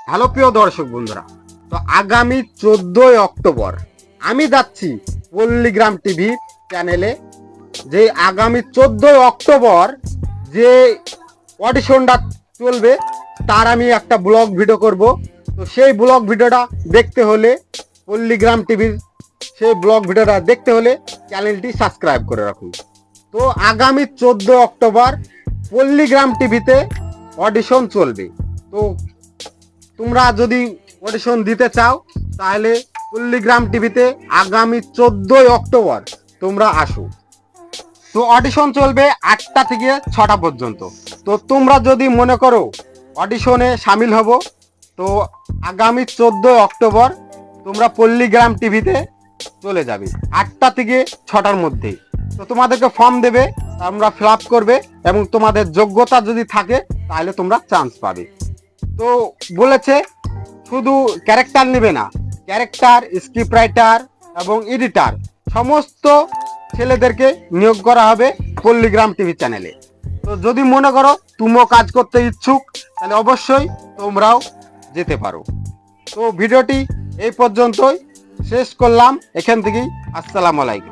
Hello প্রিয় দর্শক বন্ধুরা, তো আগামী 14ই অক্টোবর আমি যাচ্ছি পল্লীগ্রাম টিভি চ্যানেলে। যে আগামী 14ই অক্টোবর যে অডিশনটা চলবে তার আমি একটা ব্লগ ভিডিও করব। তো সেই ব্লগ ভিডিওটা দেখতে হলে পল্লীগ্রাম টিভির সেই ব্লগ ভিডিওটা দেখতে হলে চ্যানেলটি সাবস্ক্রাইব করে রাখুন। তো আগামী 14 অক্টোবর পল্লীগ্রাম টিভিতে অডিশন চলবে। তো তোমরা যদি অডিশন দিতে চাও তাহলে পল্লীগ্রাম টিভিতে আগামী 14ই অক্টোবর তোমরা আসো। তো অডিশন চলবে 8টা থেকে 6টা পর্যন্ত। তো তোমরা যদি মনে করো অডিশনে সামিল হব, তো আগামী 14ই অক্টোবর তোমরা পল্লীগ্রাম টিভিতে চলে যাবে 8টা থেকে 6টার মধ্যে। তো তোমাদেরকে ফর্ম দেবে, তোমরা ফিল আপ করবে এবং তোমাদের যোগ্যতা যদি থাকে তাহলে তোমরা চান্স পাবে। তো বলেছে শুধু ক্যারেক্টার নেবে না, ক্যারেক্টার, স্ক্রিপ্ট রাইটার এবং এডিটার সমস্ত ছেলেদেরকে নিয়োগ করা হবে পল্লীগ্রাম টিভি চ্যানেলে। তো যদি মনে করো তুমিও কাজ করতে ইচ্ছুক তাহলে অবশ্যই তোমরাও যেতে পারো। তো ভিডিওটি এই পর্যন্তই শেষ করলাম, এখান থেকেই আসসালামু আলাইকুম।